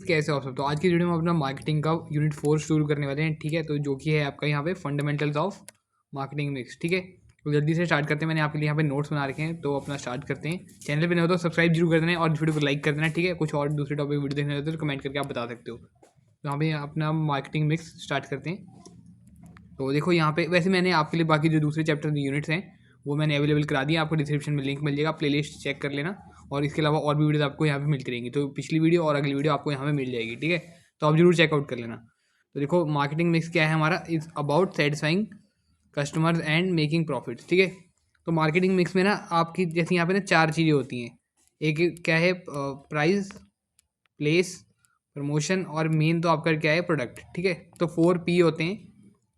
कैसे हो आप सब। तो आज की वीडियो में अपना मार्केटिंग का यूनिट 4 शुरू करने वाले हैं, ठीक है। तो जो कि है आपका यहाँ पे फंडामेंटल्स ऑफ मार्केटिंग मिक्स, ठीक है। तो जल्दी से स्टार्ट करते हैं। मैंने आपके लिए यहाँ पे नोट्स बना रखे हैं, तो अपना स्टार्ट करते हैं। चैनल पे नहीं हो तो सब्सक्राइब जरूर कर देना और वीडियो को लाइक कर देना, ठीक है। कुछ और दूसरे टॉपिक वीडियो देखने होते तो कमेंट करके आप बता सकते हो। तो यहाँ पे अपना मार्केटिंग मिक्स स्टार्ट करते हैं। तो देखो यहाँ पे वैसे मैंने आपके लिए बाकी जो दूसरे चैप्टर यूनिट्स हैं वो मैंने अवेलेबल करा दिया। आपको डिस्क्रिप्शन में लिंक मिल जाएगा, प्लेलिस्ट चेक कर लेना। और इसके अलावा और भी वीडियोस आपको यहाँ पे मिलती रहेंगी। तो पिछली वीडियो और अगली वीडियो आपको यहाँ पे मिल जाएगी, ठीक है। तो आप जरूर चेकआउट कर लेना। तो देखो मार्केटिंग मिक्स क्या है हमारा, is about satisfying customers and making profit, ठीक है। तो मार्केटिंग मिक्स में ना आपकी जैसे यहाँ पे ना 4 चीज़ें होती हैं। एक क्या है, प्राइस, प्लेस, प्रमोशन और मेन तो आपका क्या है, प्रोडक्ट, ठीक है। तो 4P होते हैं।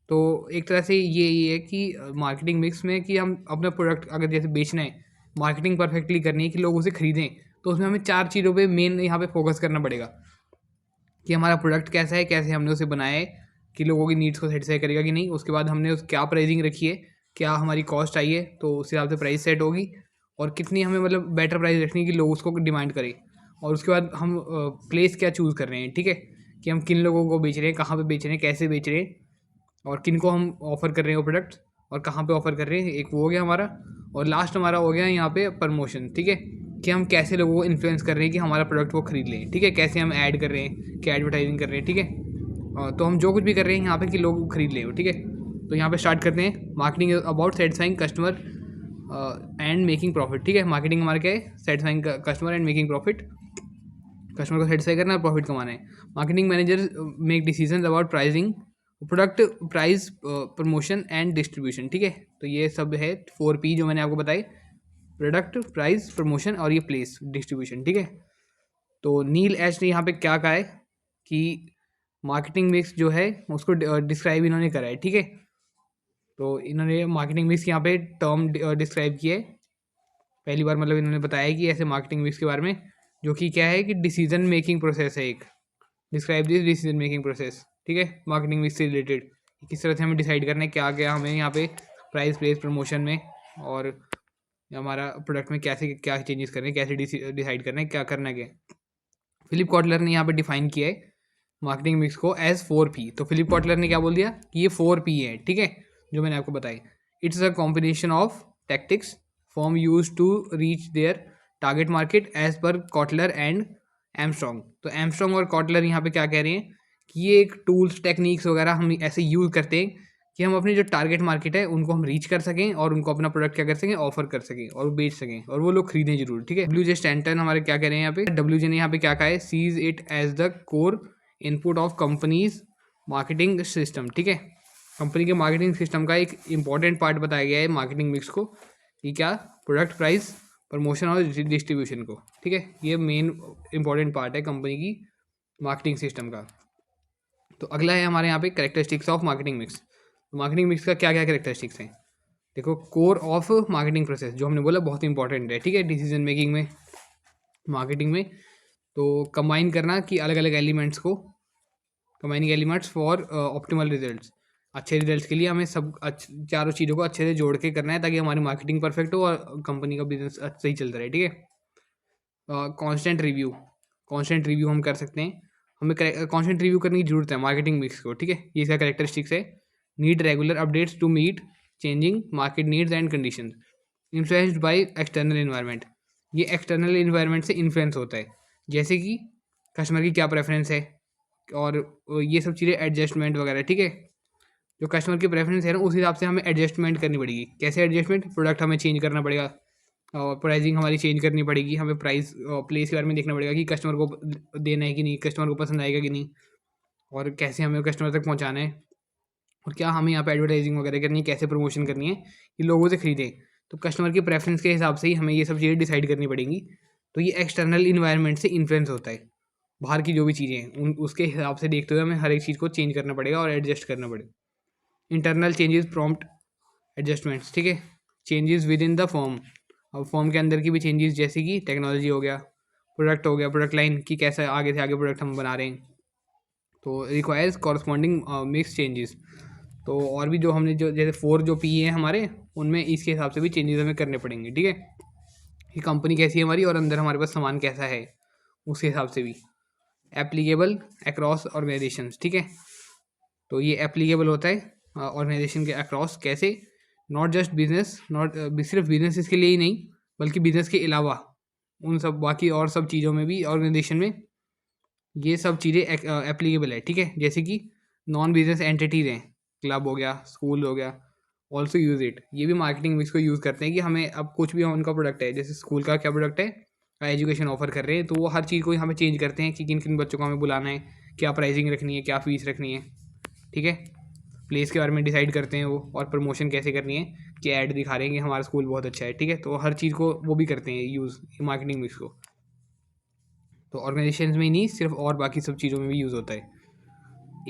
तो एक तरह से ये है कि मार्केटिंग मिक्स में कि हम अपना प्रोडक्ट अगर जैसे बेचना है, मार्केटिंग परफेक्टली करनी है कि लोग उसे खरीदें, तो उसमें हमें 4 चीज़ों पे मेन यहाँ पे फोकस करना पड़ेगा कि हमारा प्रोडक्ट कैसा है, कैसे हमने उसे बनाया है, कि लोगों की नीड्स को सेटिस्फाई करेगा कि नहीं। उसके बाद हमने उस क्या प्राइसिंग रखी है, क्या हमारी कॉस्ट आई है, तो उस हिसाब से प्राइस सेट होगी। और कितनी हमें मतलब बेटर प्राइस रखनी है कि लोग उसको डिमांड करें। और उसके बाद हम प्लेस क्या चूज़ कर रहे हैं, ठीक है, कि हम किन लोगों को बेच रहे हैं, कहाँ पे बेच रहे हैं, कैसे बेच रहे हैं, और किन को हम ऑफ़र कर रहे हैं वो प्रोडक्ट, और कहाँ पे ऑफ़र कर रहे हैं। एक वो हो गया हमारा। और लास्ट हमारा हो गया यहाँ पे प्रमोशन, ठीक है, कि हम कैसे लोगों को इन्फ्लुएंस कर रहे हैं कि हमारा प्रोडक्ट वो खरीद लें, ठीक है। कैसे हम ऐड कर रहे हैं, क्या एडवर्टाइजिंग कर रहे हैं, ठीक है। तो हम जो कुछ भी कर रहे हैं यहाँ पे कि लोग खरीद लें, ठीक है। तो यहाँ पे स्टार्ट करते हैं। Marketing about satisfying customer and making profit, ठीक है। मार्केटिंग हमारा क्या है, satisfying customer and making profit. Customer को सेटिस्फाई करना है, प्रॉफिट कमाना है। Marketing manager make decision about pricing product, price, promotion and distribution, ठीक है। तो ये सब है 4P जो मैंने आपको बताए, प्रोडक्ट, प्राइस, प्रमोशन और ये प्लेस, डिस्ट्रीब्यूशन, ठीक है। तो नील एच ने यहाँ पे क्या कहा है कि मार्केटिंग मिक्स जो है उसको डिस्क्राइब इन्होंने करा है, ठीक है। तो इन्होंने मार्केटिंग मिक्स यहाँ पे टर्म डिस्क्राइब किया है पहली बार। मतलब इन्होंने बताया कि ऐसे मार्केटिंग मिक्स के बारे में, जो कि क्या है कि डिसीजन मेकिंग प्रोसेस है एक। Describe this decision making process, ठीक है, मार्केटिंग मिक्स से रिलेटेड। किस तरह से हमें डिसाइड करना है क्या क्या हमें यहाँ पे प्राइस, प्लेस, प्रमोशन में और हमारा प्रोडक्ट में कैसे क्या चेंजेस करने हैं, कैसे डिसाइड करना है, क्या करना है। फिलिप कॉटलर ने यहाँ पे डिफाइन किया है मार्केटिंग मिक्स को एज 4P। तो फिलिप कॉटलर ने क्या बोल दिया कि ये 4P है, ठीक है, जो मैंने आपको बताई। It's a combination of tactics form use to reach their target market as per Kotler and Armstrong. तो एमस्ट्रॉन्ग और कॉटलर यहाँ पे क्या कह रहे हैं कि ये एक टूल्स, टेक्निक्स वगैरह हम ऐसे यूज़ करते हैं कि हम अपनी जो टारगेट मार्केट है उनको हम रीच कर सकें और उनको अपना प्रोडक्ट क्या कर सकें, ऑफर कर सकें और वो बेच सकें और वो लोग खरीदें जरूर, ठीक है। WJ स्टैंटन हमारे क्या कह रहे हैं यहाँ पे, WJ ने यहाँ पे क्या कहा है, sees it as the core input of company's marketing system, ठीक है। कंपनी के मार्केटिंग सिस्टम का एक इंपॉर्टेंट पार्ट बताया गया है मार्केटिंग मिक्स को, कि क्या, प्रोडक्ट, प्राइस, प्रमोशन और डिस्ट्रीब्यूशन को, ठीक है। ये मेन इंपॉर्टेंट पार्ट है कंपनी की मार्केटिंग सिस्टम का। तो अगला है हमारे यहाँ पे characteristics of marketing mix. Marketing mix का क्या क्या कैरेक्टरिस्टिक्स हैं, देखो। कोर ऑफ मार्केटिंग प्रोसेस जो हमने बोला बहुत इंपॉर्टेंट है, ठीक है, डिसीजन मेकिंग में, मार्केटिंग में। तो कंबाइन करना कि अलग अलग एलिमेंट्स को, combining elements for optimal results. अच्छे रिजल्ट्स के लिए हमें सब चारों चीज़ों को अच्छे से जोड़ के करना है ताकि हमारी मार्केटिंग परफेक्ट हो और कंपनी का बिजनेस सही चलता रहे, ठीक है। कांस्टेंट रिव्यू, कांस्टेंट रिव्यू हम कर सकते हैं। हमें कांस्टेंट रिव्यू करने की जरूरत है मार्केटिंग मिक्स को, ठीक है। ये इसका कैरेक्टरिस्टिक्स है। Need regular updates to meet changing market needs and condition. Influenced by external environment, ये एक्सटर्नल इन्वायरमेंट से इन्फ्लुएंस होता है, जैसे कि कस्टमर की क्या प्रेफरेंस है और ये सब चीज़ें, एडजस्टमेंट वगैरह, ठीक है। जो कस्टमर की प्रेफरेंस है ना उस हिसाब से हमें एडजस्टमेंट करनी पड़ेगी। कैसे एडजस्टमेंट, प्रोडक्ट हमें चेंज करना पड़ेगा और प्राइसिंग हमारी चेंज करनी पड़ेगी। हमें प्राइस, प्लेस के बारे में देखना पड़ेगा कि कस्टमर को देना है कि नहीं, कस्टमर को पसंद आएगा कि नहीं, और कैसे हमें कस्टमर तक पहुंचाना है, और क्या हमें यहाँ पे एडवर्टाइजिंग वगैरह करनी है, कैसे प्रमोशन करनी है कि लोगों से खरीदें। तो कस्टमर की प्रेफरेंस के हिसाब से ही हमें ये सब चीज़ें डिसाइड करनी पड़ेंगी। तो ये एक्सटर्नल इन्वायरमेंट से इन्फ्लुएंस होता है, बाहर की जो भी चीज़ें हैं उसके हिसाब से देखते हुए हमें हर एक चीज़ को चेंज करना पड़ेगा और एडजस्ट करना पड़ेगा। इंटरनल चेंजेस, प्रॉम्प्ट एडजस्टमेंट्स, ठीक है। Changes with in the form, अब फॉर्म के अंदर की भी चेंजेस, जैसे कि टेक्नोलॉजी हो गया, प्रोडक्ट हो गया, प्रोडक्ट लाइन की कैसा आगे से आगे प्रोडक्ट हम बना रहे हैं, तो रिक्वायर्स कॉरस्पॉन्डिंग मिक्स चेंजेस। तो और भी जो हमने जो जैसे 4 जो P हैं हमारे, उनमें इसके हिसाब से भी चेंजेस हमें करने पड़ेंगे, ठीक है, कि कंपनी कैसी है हमारी और अंदर हमारे पास सामान कैसा है उसके हिसाब से भी। एप्लीकेबल अक्रॉस ऑर्गेनाइजेशंस, ठीक है। तो ये एप्लीकेबल होता है ऑर्गेनाइजेशन के अक्रॉस, कैसे, नॉट जस्ट बिजनेस, नॉट सिर्फ बिजनेस के लिए ही नहीं, बल्कि बिजनेस के अलावा उन सब बाकी और सब चीज़ों में भी ऑर्गेनाइजेशन में ये सब चीज़ें एप्लीकेबल है, ठीक है। जैसे कि नॉन बिजनेस एंटिटीज हैं, क्लब हो गया, स्कूल हो गया, ऑल्सो यूज़ इट। ये भी मार्केटिंग मिक्स को यूज़ करते हैं कि हमें अब कुछ भी उनका प्रोडक्ट है, जैसे स्कूल का क्या प्रोडक्ट है, एजुकेशन ऑफर कर रहे हैं, तो वो हर चीज़ को यहाँ पे चेंज करते हैं कि किन किन बच्चों को हमें बुलाना है, क्या प्राइसिंग रखनी है, क्या फीस रखनी है, ठीक है। प्लेस के बारे में डिसाइड करते हैं वो, और प्रमोशन कैसे करनी है, कि ऐड दिखा रहे हैं कि हमारा स्कूल बहुत अच्छा है, ठीक है। तो हर चीज़ को वो भी करते हैं यूज़ मार्केटिंग मिक्स को। तो ऑर्गेनाइजेशन में ही नहीं, सिर्फ और बाकी सब चीज़ों में भी यूज़ होता है।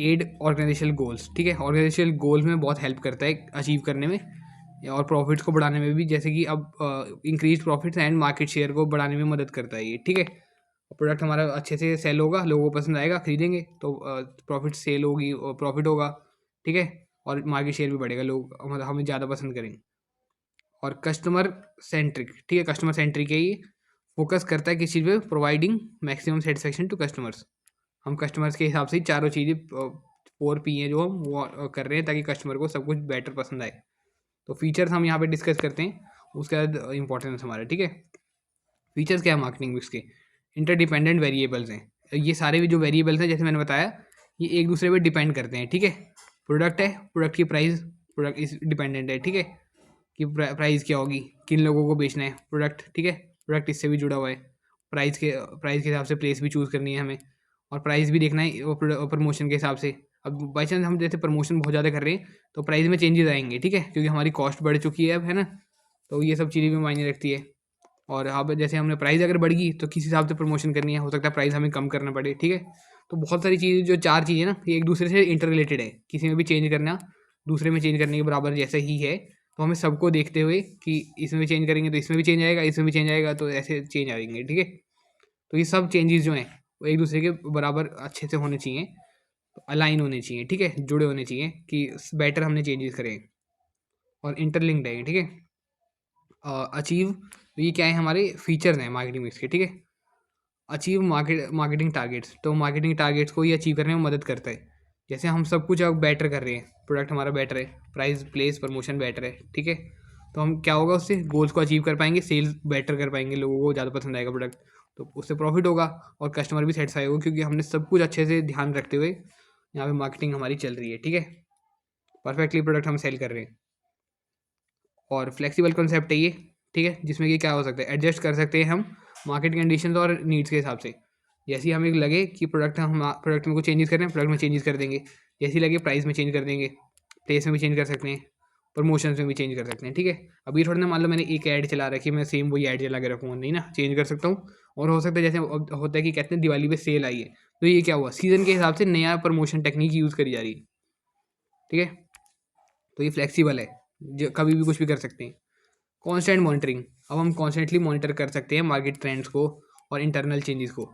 एड ऑर्गेनाइजेशनल गोल्स, ठीक है। ऑर्गेनाइजेशनल गोल्स में बहुत हेल्प करता है अचीव करने में, और प्रॉफिट्स को बढ़ाने में भी, जैसे कि अब increase profits and market share को बढ़ाने में मदद करता है ये, ठीक है। प्रोडक्ट हमारा अच्छे से सेल होगा, लोगों को पसंद आएगा, खरीदेंगे, तो प्रॉफिट सेल होगी और प्रॉफिट होगा, ठीक है। और मार्केट शेयर भी बढ़ेगा, लोग मतलब हमें ज़्यादा पसंद करेंगे। और कस्टमर सेंट्रिक, ठीक है, कस्टमर सेंट्रिक है ये, फोकस करता है किस चीज़ पे, providing maximum satisfaction to customers. हम कस्टमर्स के हिसाब से ही चारों चीज़ें 4P हैं जो हम वो कर रहे हैं, ताकि कस्टमर को सब कुछ बेटर पसंद आए। तो फीचर्स हम यहाँ पे डिस्कस करते हैं, उसके बाद इंपॉर्टेंस हमारा, ठीक है। फीचर्स क्या है मार्केटिंग मिक्स के, इंटरडिपेंडेंट वेरिएबल्स हैं। ये सारे भी जो वेरिएबल्स हैं, जैसे मैंने बताया, ये एक दूसरे पे डिपेंड करते हैं, ठीक है। प्रोडक्ट है, प्रोडक्ट की प्राइस, प्रोडक्ट इस डिपेंडेंट है, ठीक है, कि प्राइस क्या होगी, किन लोगों को बेचना है प्रोडक्ट, ठीक है। प्रोडक्ट इससे भी जुड़ा हुआ है, प्राइस के हिसाब से प्लेस भी चूज़ करनी है हमें, और प्राइस भी देखना है वो प्रमोशन के हिसाब से। अब बाई चांस हम जैसे प्रमोशन बहुत ज़्यादा कर रहे हैं, तो प्राइस में चेंजेस आएंगे, ठीक है, क्योंकि हमारी कॉस्ट बढ़ चुकी है अब, है ना। तो ये सब चीज़ें भी मायने रखती है। और अब जैसे हमने प्राइस अगर बढ़ गई, तो किस हिसाब से प्रमोशन करनी है, हो सकता है प्राइस हमें कम करना पड़े, ठीक है। तो बहुत सारी चीज़ें, जो चार चीज़ें ना, ये एक दूसरे से इंटर रिलेटेड है, किसी में भी चेंज करना दूसरे में चेंज करने के बराबर जैसा ही है। तो हमें सबको देखते हुए कि इसमें भी चेंज करेंगे तो इसमें भी चेंज आएगा, इसमें भी चेंज आएगा, तो ऐसे चेंज आएंगे, ठीक है। तो ये सब चेंजेस जो हैं वो एक दूसरे के बराबर अच्छे से होने चाहिए, तो अलाइन होने चाहिए, ठीक है, जुड़े होने चाहिए, कि बेटर हमने चेंजेस करें, और इंटरलिंक्ड है, ठीक है। अचीव, ये क्या है, हमारे फीचर्स हैं मार्केटिंग मिक्स के, ठीक है। अचीव मार्केटिंग टारगेट्स, तो मार्केटिंग टारगेट्स को ये अचीव करने में मदद करता है। जैसे हम सब कुछ अब बेटर कर रहे हैं, प्रोडक्ट हमारा बेटर है, प्राइस प्लेस प्रमोशन बेटर है, ठीक है। तो हम क्या होगा, उससे गोल्स को अचीव कर पाएंगे, सेल्स बेटर कर पाएंगे, लोगों को ज़्यादा पसंद आएगा प्रोडक्ट, तो उससे प्रॉफिट होगा, और कस्टमर भी सेटिस्फाई होगा, क्योंकि हमने सब कुछ अच्छे से ध्यान रखते हुए यहाँ पे मार्केटिंग हमारी चल रही है, ठीक है। परफेक्टली प्रोडक्ट हम सेल कर रहे हैं। और फ्लेक्सिबल कॉन्सेप्ट है ये, ठीक है, जिसमें कि क्या हो सकता है, एडजस्ट कर सकते हैं हम मार्केट कंडीशंस और नीड्स के हिसाब से। जैसे ही हमें लगे कि प्रोडक्ट में कुछ चेंजेस कर रहे हैं, प्रोडक्ट में चेंजेस कर देंगे। जैसे ही लगे प्राइस में चेंज कर देंगे, प्लेस में भी चेंज कर सकते हैं, प्रमोशंस में भी चेंज कर सकते हैं, ठीक है। अभी थोड़ा ना, मान लो मैंने एक ऐड चला रखी है, मैं सेम वही ऐड चला के रखूँगा नहीं ना, चेंज कर सकता हूँ। और हो सकता है जैसे अब होता है कि कहते हैं दिवाली पे सेल आई है, तो ये क्या हुआ, सीज़न के हिसाब से नया प्रमोशन टेक्निक यूज़ करी जा रही है, ठीक है। तो ये फ्लेक्सिबल है, जो कभी भी कुछ भी कर सकते हैं। कॉन्स्टेंट मॉनिटरिंग, अब हम कॉन्स्टेंटली मॉनिटर कर सकते हैं मार्केट ट्रेंड्स को और इंटरनल चेंजेस को।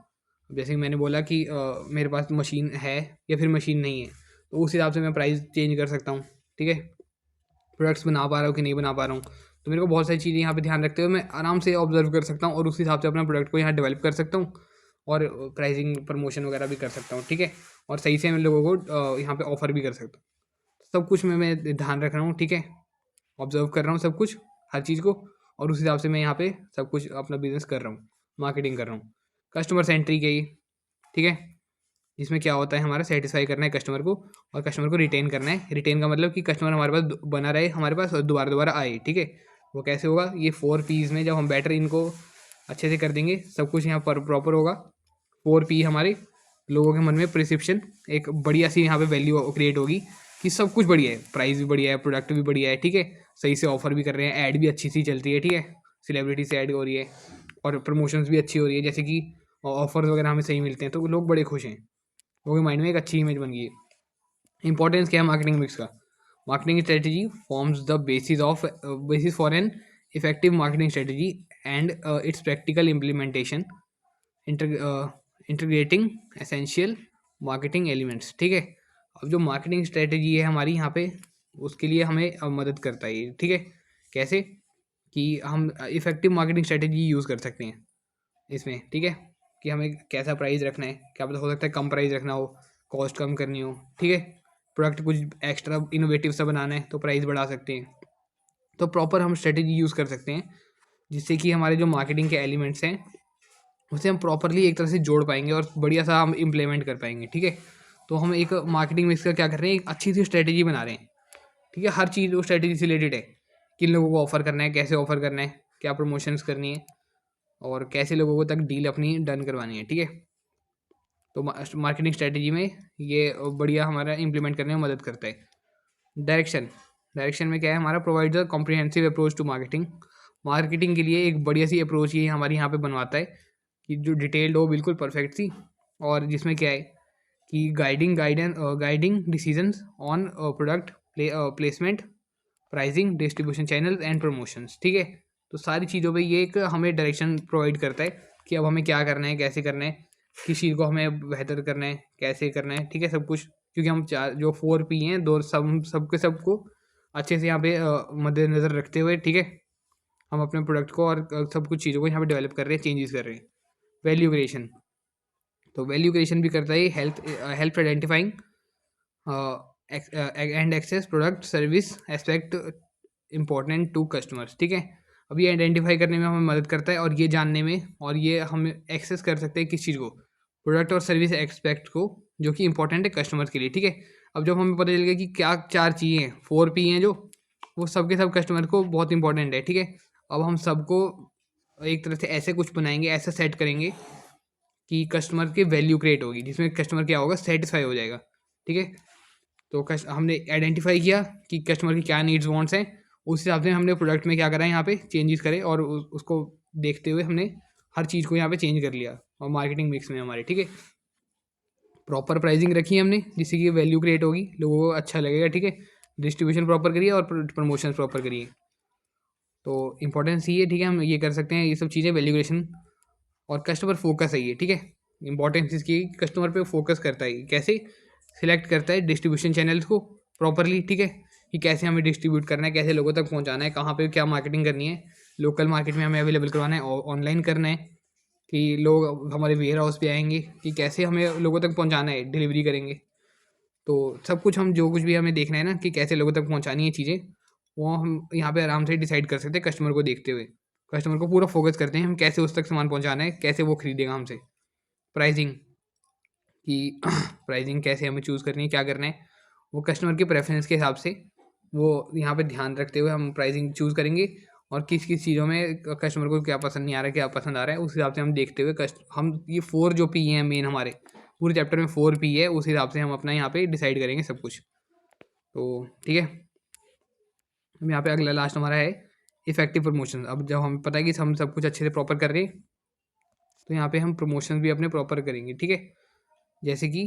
जैसे कि मैंने बोला कि मेरे पास मशीन है या फिर मशीन नहीं है, तो उस हिसाब से मैं प्राइस चेंज कर सकता हूँ, ठीक है। प्रोडक्ट्स बना पा रहा हूँ कि नहीं बना पा रहा हूँ, तो मेरे को बहुत सारी चीज़ें यहाँ पे ध्यान रखते हुए मैं आराम से ऑब्जर्व कर सकता हूँ, और उस हिसाब से अपना प्रोडक्ट को यहाँ डेवलप कर सकता हूँ, और प्राइसिंग प्रमोशन वगैरह भी कर सकता हूँ, ठीक है। और सही से मैं लोगों को यहाँ पे ऑफर भी कर सकता हूँ। सब कुछ में मैं ध्यान रख रहा हूँ, ठीक है, ऑब्जर्व कर रहा हूँ सब कुछ, हर चीज़ को, और उस हिसाब से मैं यहाँ पे सब कुछ अपना बिजनेस कर रहा हूँ, मार्केटिंग कर रहा हूँ। कस्टमर सेंट्रिक है ये, ठीक है, इसमें क्या होता है, हमारा सेटिस्फाई करना है कस्टमर को, और कस्टमर को रिटेन करना है। रिटेन का मतलब कि कस्टमर हमारे पास बना रहे, हमारे पास दोबारा दोबारा आए, ठीक है। वो कैसे होगा, ये 4Ps में जब हम बैटर इनको अच्छे से कर देंगे, सब कुछ यहाँ पर प्रॉपर होगा। 4P हमारे लोगों के मन में प्रिसिप्शन, एक बढ़िया सी यहाँ पे वैल्यू क्रिएट होगी कि सब कुछ बढ़िया है, प्राइस भी बढ़िया है, प्रोडक्ट भी बढ़िया है, ठीक है, सही से ऑफर भी कर रहे हैं, ऐड भी अच्छी सी चलती है, ठीक है, सेलिब्रिटी से ऐड हो रही है, और प्रमोशंस भी अच्छी हो रही है, जैसे कि ऑफर्स वगैरह हमें सही मिलते हैं, तो लोग बड़े खुश हैं, लोगों के माइंड में एक अच्छी इमेज बन गई है। इंपॉर्टेंस क्या है मार्केटिंग मिक्स का, marketing strategy forms the basis for an effective marketing strategy and it's practical implementation, integrating essential marketing elements, ठीक है। अब जो मार्केटिंग स्ट्रेटजी है हमारी यहाँ पे, उसके लिए हमें मदद करता है ये, ठीक है। कैसे, कि हम इफेक्टिव मार्केटिंग स्ट्रेटजी यूज़ कर सकते हैं इसमें, ठीक है। कि हमें कैसा प्राइस रखना है, क्या पता हो सकता है कम प्राइस रखना हो, कॉस्ट कम करनी हो, ठीक है, प्रोडक्ट कुछ एक्स्ट्रा इनोवेटिव सा बनाना है तो प्राइस बढ़ा सकते हैं। तो प्रॉपर हम स्ट्रेटेजी यूज़ कर सकते हैं जिससे कि हमारे जो मार्केटिंग के एलिमेंट्स हैं उसे हम प्रॉपरली एक तरह से जोड़ पाएंगे और बढ़िया सा हम इम्प्लीमेंट कर पाएंगे, ठीक है। तो हम एक मार्केटिंग मिक्स का क्या कर रहे हैं, एक अच्छी सी स्ट्रेटेजी बना रहे हैं, ठीक है। हर चीज़ वो स्ट्रेटेजी से रिलेटेड है, किन लोगों को ऑफर करना है, कैसे ऑफर करना है, क्या प्रमोशंस करनी है और कैसे लोगों को तक डील अपनी डन करवानी है, ठीक है। तो मार्केटिंग स्ट्रेटेजी में ये बढ़िया हमारा इम्प्लीमेंट करने में मदद करता है। डायरेक्शन में क्या है हमारा, provide the comprehensive approach to marketing. Marketing के लिए एक बढ़िया सी अप्रोच ये हमारे यहाँ पे बनवाता है कि जो डिटेल्ड हो, बिल्कुल परफेक्ट सी, और जिसमें क्या है कि guiding decisions on product placement, pricing, distribution channel and promotions, ठीक है। तो सारी चीज़ों पे ये एक हमें डायरेक्शन प्रोवाइड करता है कि अब हमें क्या करना है, कैसे करना है, किस चीज़ को हमें बेहतर करना है, कैसे करना है, ठीक है, सब कुछ। क्योंकि हम चार जो 4P हैं, दो सबके सबको अच्छे से यहाँ पे मद्देनज़र रखते हुए, ठीक है, हम अपने प्रोडक्ट को और सब कुछ चीज़ों को यहाँ पे डेवलप कर रहे हैं, चेंजेस कर रहे हैं। वैल्यू क्रिएशन, तो वैल्यू क्रिएशन भी करता है help identifying and access product service aspect important to customers, ठीक है। अब ये आइडेंटिफाई करने में हमें मदद करता है और ये जानने में, और ये हम एक्सेस कर सकते हैं किस चीज़ को, प्रोडक्ट और सर्विस एक्सपेक्ट को, जो कि इंपॉर्टेंट है कस्टमर्स के लिए, ठीक है। अब जब हमें पता चल गया कि क्या 4 चीज़ें हैं, 4P हैं, जो वो सबके सब कस्टमर को बहुत इंपॉर्टेंट है, ठीक है। अब हम सबको एक तरह से ऐसे कुछ बनाएंगे, ऐसे सेट करेंगे कि कस्टमर की वैल्यू क्रिएट होगी, जिसमें कस्टमर क्या होगा, सेटिस्फाई हो जाएगा, ठीक है। तो हमने आइडेंटिफाई किया कि कस्टमर की क्या नीड्स वांट्स हैं, उस हिसाब से हमने प्रोडक्ट में क्या करा है, यहाँ पे चेंजेस करे, और उसको देखते हुए हमने हर चीज़ को यहाँ पे चेंज कर लिया और मार्केटिंग मिक्स में हमारे, ठीक है। प्रॉपर प्राइसिंग रखी है हमने जिससे कि वैल्यू क्रिएट होगी, लोगों को अच्छा लगेगा, ठीक है। डिस्ट्रीब्यूशन प्रॉपर करिए और प्रमोशन प्रॉपर करिए, तो इंपॉर्टेंस ये है, ठीक है। हम ये कर सकते हैं ये सब चीज़ें, वैल्यूएशन और कस्टमर फोकस है ये, ठीक है। इंपॉर्टेंस इसकी कस्टमर पे फोकस करता है, कैसे सिलेक्ट करता है डिस्ट्रीब्यूशन चैनल्स को प्रॉपरली, ठीक है, कि कैसे हमें डिस्ट्रीब्यूट करना है, कैसे लोगों तक पहुंचाना है, कहाँ पे क्या मार्केटिंग करनी है, लोकल मार्केट में हमें अवेलेबल करवाना है, ऑनलाइन करना है कि लोग हमारे वेयर हाउस पे आएंगे, कि कैसे हमें लोगों तक पहुंचाना है, डिलीवरी करेंगे। तो सब कुछ हम जो कुछ भी हमें देखना है ना कि कैसे लोगों तक पहुंचानी है चीज़ें, वो हम यहाँ पे आराम से डिसाइड कर सकते हैं कस्टमर को देखते हुए। कस्टमर को पूरा फोकस करते हैं हम, कैसे उस तक सामान पहुँचाना है, कैसे वो खरीदेगा हमसे। प्राइसिंग कि प्राइसिंग कैसे हमें चूज़ करनी है, क्या करना है, वो कस्टमर के प्रेफरेंस के हिसाब से वो यहाँ पे ध्यान रखते हुए हम प्राइसिंग चूज़ करेंगे, और किस किस चीज़ों में कस्टमर को क्या पसंद नहीं आ रहा है, क्या पसंद आ रहा है, उस हिसाब से हम देखते हुए हम ये 4 जो P हैं मेन, हमारे पूरे चैप्टर में 4P है, उस हिसाब से हम अपना यहाँ पे डिसाइड करेंगे सब कुछ। तो ठीक है, हम यहाँ पे अगला लास्ट हमारा है इफेक्टिव प्रमोशन। अब जब हमें पता है कि हम सब कुछ अच्छे से प्रॉपर कर रहे हैं, तो यहाँ पे हम प्रमोशन भी अपने प्रॉपर करेंगे, ठीक है। जैसे कि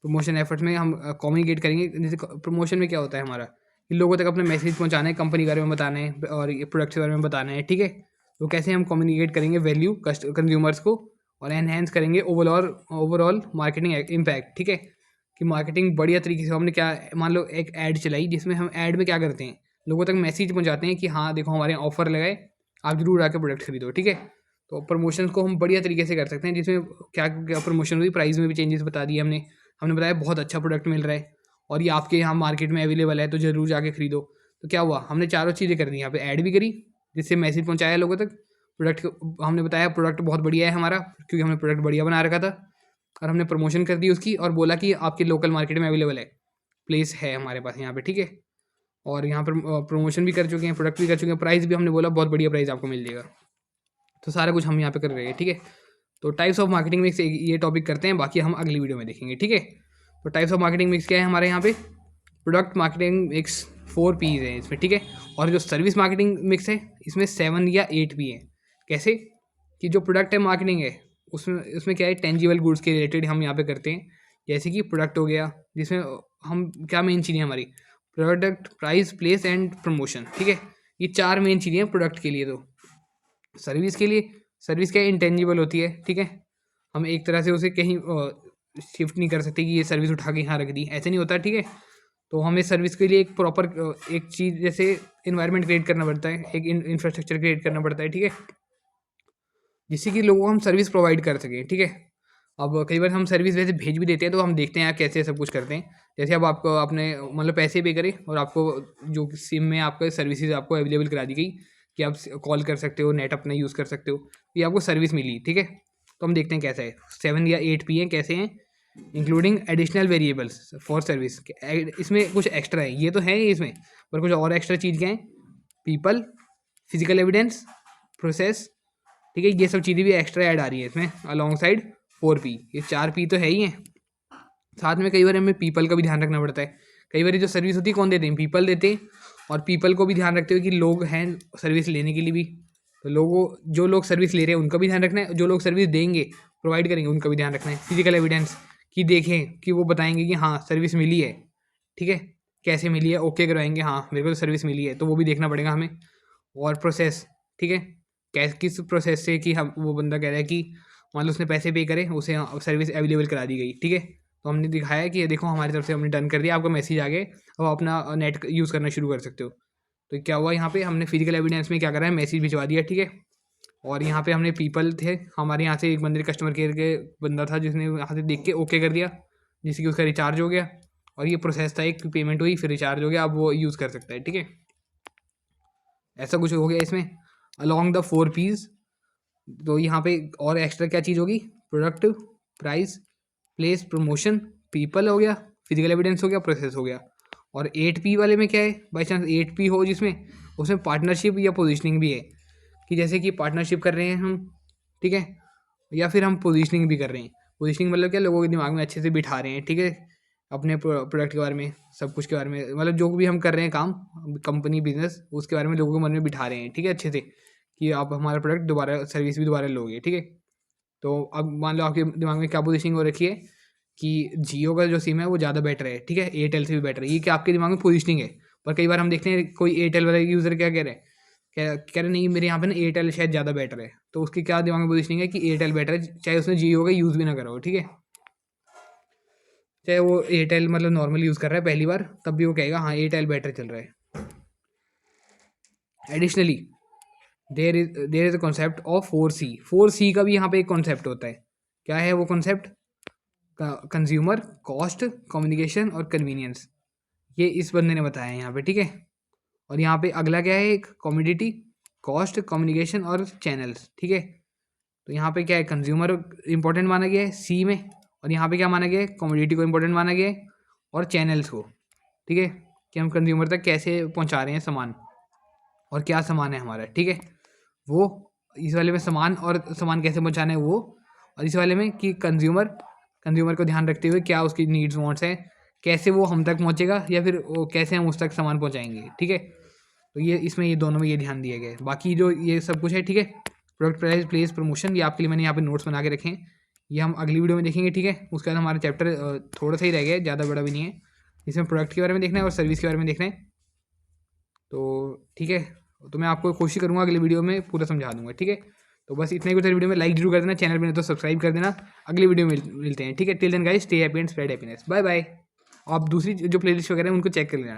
प्रमोशन एफर्ट्स में हम कम्युनिकेट करेंगे, जैसे प्रमोशन में क्या होता है हमारा, कि लोगों तक अपने मैसेज पहुँचाना है, कंपनी के बारे में बताना है और ये प्रोडक्ट के बारे में बताना है, ठीक है। तो कैसे हम कम्युनिकेट करेंगे वैल्यू कंज्यूमर्स को, और एनहेंस करेंगे ओवरऑल मार्केटिंग इम्पैक्ट, ठीक है। कि मार्केटिंग बढ़िया तरीके से हमने क्या, मान लो एक ऐड चलाई जिसमें हम ऐड में क्या करते हैं, लोगों तक मैसेज पहुँचाते हैं कि हाँ देखो हमारे यहाँ ऑफर लगाए, आप जरूर आके प्रोडक्ट खरीदो, ठीक है। तो प्रमोशन को हम बढ़िया तरीके से कर सकते हैं, जिसमें क्या क्या प्रमोशन हुई, प्राइस में भी चेंजेस बता दिए हमने। हमने बताया बहुत अच्छा प्रोडक्ट मिल रहा है और ये आपके यहाँ मार्केट में अवेलेबल है, तो ज़रूर जाके खरीदो। तो क्या हुआ, हमने चारों चीज़ें कर दी, यहाँ पे ऐड भी करी जिससे मैसेज पहुँचाया लोगों तक, प्रोडक्ट हमने बताया प्रोडक्ट बहुत बढ़िया है हमारा, क्योंकि हमने प्रोडक्ट बढ़िया बना रखा था, और हमने प्रमोशन कर दी उसकी और बोला कि आपके लोकल मार्केट में अवेलेबल है, प्लेस है हमारे पास यहाँ पे, ठीक है। और यहाँ पर प्रमोशन भी कर चुके हैं, प्रोडक्ट भी कर चुके हैं, प्राइस भी हमने बोला बहुत बढ़िया प्राइस आपको मिल जाएगा। तो सारा कुछ हम यहाँ पे कर रहे हैं, ठीक है। तो टाइप्स ऑफ मार्केटिंग मिक्स ये टॉपिक करते हैं, बाकी हम अगली वीडियो में देखेंगे, ठीक है। तो टाइप्स ऑफ मार्केटिंग मिक्स क्या है हमारे यहाँ पे, प्रोडक्ट मार्केटिंग मिक्स 4P's हैं इसमें, ठीक है। और जो सर्विस मार्केटिंग मिक्स है इसमें 7 या 8P है। कैसे, कि जो प्रोडक्ट है मार्केटिंग है उसमें उसमें क्या है, टेंजिबल गुड्स के रिलेटेड हम यहाँ पे करते हैं। जैसे कि प्रोडक्ट हो गया, जिसमें हम क्या मेन चीज़ें हमारी, product, price, place and promotion, ठीक है। ये 4 मेन चीज़ें हैं प्रोडक्ट के लिए। तो सर्विस के लिए, सर्विस क्या इंटेंजिबल होती है, ठीक है। हम एक तरह से उसे कहीं शिफ्ट नहीं कर सकते कि ये सर्विस उठा के यहाँ रख दी, ऐसे नहीं होता, ठीक है। तो हमें सर्विस के लिए एक प्रॉपर एक चीज़ जैसे इन्वायरमेंट क्रिएट करना पड़ता है, एक इंफ्रास्ट्रक्चर क्रिएट करना पड़ता है, ठीक है। जिससे कि लोगों को हम सर्विस प्रोवाइड कर सकें, ठीक है। अब कई बार हम सर्विस वैसे भेज भी देते हैं, तो हम देखते हैं यार कैसे सब कुछ करते हैं। जैसे अब आपको आपने मतलब पैसे पे करे और आपको जो सिम में आपका सर्विसेज आपको अवेलेबल करा दी गई कि आप कॉल कर सकते हो, नेट अपना यूज़ कर सकते हो, ये आपको सर्विस मिली, ठीक है। तो हम देखते हैं कैसा है, 7 या 8 पी है कैसे हैं, including additional variables for service. इसमें कुछ एक्स्ट्रा है, ये तो है ही इसमें, पर कुछ और एक्स्ट्रा चीज़ क्या है, पीपल, फिजिकल एविडेंस, प्रोसेस, ठीक है। ये सब चीज़ें भी एक्स्ट्रा ऐड आ रही है इसमें अलॉन्ग साइड 4P। ये 4P तो है ही है, साथ में कई बार हमें पीपल का भी ध्यान रखना पड़ता है। कई बार जो सर्विस होती है कौन देते हैं, पीपल देते हैं। और पीपल को भी ध्यान रखते हुए कि लोग हैं सर्विस लेने के लिए भी, तो लोगों जो लोग सर्विस ले रहे हैं उनका भी ध्यान रखना है, जो लोग सर्विस देंगे प्रोवाइड करेंगे उनका भी ध्यान रखना है। फिजिकल एविडेंस कि देखें कि वो बताएंगे कि हाँ सर्विस मिली है, ठीक है, कैसे मिली है, ओके करवाएंगे हाँ मेरे को तो सर्विस मिली है, तो वो भी देखना पड़ेगा हमें। और प्रोसेस, ठीक है, किस प्रोसेस से कि हम वो बंदा कह रहा है कि मान लो उसने पैसे पे करे, उसे सर्विस अवेलेबल करा दी गई, ठीक है। तो हमने दिखाया कि देखो हमारी तरफ से हमने डन कर दिया, आपका मैसेज आ गए, अब आप अपना नेट यूज़ करना शुरू कर सकते हो। तो क्या हुआ यहाँ पे, हमने फिजिकल एविडेंस में क्या करा है, मैसेज भिजवा दिया, ठीक है। और यहाँ पे हमने पीपल थे हमारे यहाँ से, एक बंदे कस्टमर केयर के बंदा था जिसने यहाँ से देख के ओके कर दिया, जिससे कि उसका रिचार्ज हो गया। और ये प्रोसेस था, एक पेमेंट हुई फिर रिचार्ज हो गया, अब वो यूज़ कर सकता है, ठीक है। ऐसा कुछ हो गया इसमें अलॉन्ग द 4Ps। तो यहाँ पे और एक्स्ट्रा क्या चीज़ होगी, product, price, place, promotion, people हो गया, फिजिकल एविडेंस हो गया, प्रोसेस हो गया। और 8P वाले में क्या है, बाई चांस 8P हो जिसमें, उसमें पार्टनरशिप या पोजीशनिंग भी है, कि जैसे कि पार्टनरशिप कर रहे हैं हम, ठीक है, या फिर हम पोजीशनिंग भी कर रहे हैं। पोजीशनिंग मतलब क्या, लोगों के दिमाग में अच्छे से बिठा रहे हैं, ठीक है, अपने प्रोडक्ट के बारे में, सब कुछ के बारे में, मतलब जो भी हम कर रहे हैं काम, कंपनी बिजनेस, उसके बारे में लोगों के मन में बिठा रहे हैं, ठीक है, अच्छे से, कि आप हमारा प्रोडक्ट दोबारा सर्विस भी दोबारा लोगे, ठीक है। तो अब मान लो आपके दिमाग में क्या पोजीशनिंग हो रखी है कि जियो का जो सिम है वो ज़्यादा बेटर है, ठीक है, एयरटेल से भी बेटर है, ये क्या आपके दिमाग में पोजीशनिंग है। पर कई बार हम देखते हैं कोई एयरटेल वाला यूज़र क्या कह रहे हैं, कह रहे नहीं मेरे यहाँ पे ना एयरटेल शायद ज़्यादा बेटर है, तो उसकी क्या दिमाग में पोजीशनिंग है कि एयरटेल बेटर है, चाहे उसने जियो का यूज़ भी ना करा हो, ठीक है। चाहे वो एयरटेल मतलब नॉर्मल यूज़ कर रहा है पहली बार, तब भी वो कहेगा हाँ एयरटेल बेटर चल रहा है। Additionally there is a concept of 4C। 4C का भी यहाँ पे एक कॉन्सेप्ट होता है, क्या है वो कॉन्सेप्ट, कंज्यूमर, कॉस्ट, कम्युनिकेशन और कन्वीनियंस। ये इस बंदे ने बताया है यहाँ पे, ठीक है। और यहाँ पे अगला क्या है, एक कॉमोडिटी, कॉस्ट, कम्युनिकेशन और चैनल्स, ठीक है। तो यहाँ पे क्या है, कंज्यूमर इंपॉर्टेंट माना गया है सी में, और यहाँ पे क्या माना गया है, कम्युनिटी को इंपॉर्टेंट माना गया है, और चैनल्स को, ठीक है, कि हम कंज्यूमर तक कैसे पहुँचा रहे हैं सामान, और क्या सामान है हमारा, ठीक है। वो इस वाले में सामान, और सामान कैसे पहुँचाना है वो, और इस वाले में कि कंज्यूमर को ध्यान रखते हुए क्या उसकी नीड्स वांट्स हैं, कैसे वो हम तक पहुँचेगा, या फिर वो कैसे हम उस तक सामान पहुँचाएंगे, ठीक है। तो ये इसमें ये दोनों में ये ध्यान दिया गया है। बाकी जो ये सब कुछ है, ठीक है, प्रोडक्ट, प्राइस, प्लेस, प्रमोशन, ये आपके लिए मैंने यहाँ पे नोट्स बना के रखे हैं, ये हम अगली वीडियो में देखेंगे, ठीक है। उसके बाद हमारा चैप्टर थोड़ा सा ही रह गया है, ज़्यादा बड़ा भी नहीं है, इसमें प्रोडक्ट के बारे में देखना है और सर्विस के बारे में देखना है। तो ठीक है, तो मैं आपको कोशिश करूँगा अगली वीडियो में पूरा समझा दूँगा, ठीक है। तो बस इतने कुछ वीडियो में लाइक जरूर कर देना, चैनल पर नहीं तो सब्सक्राइब कर देना। अगली वीडियो में मिलते हैं, ठीक है। Till then guys, stay happy and spread happiness, bye bye. आप दूसरी जो प्लेलिस्ट वगैरह है उनको चेक कर लेना।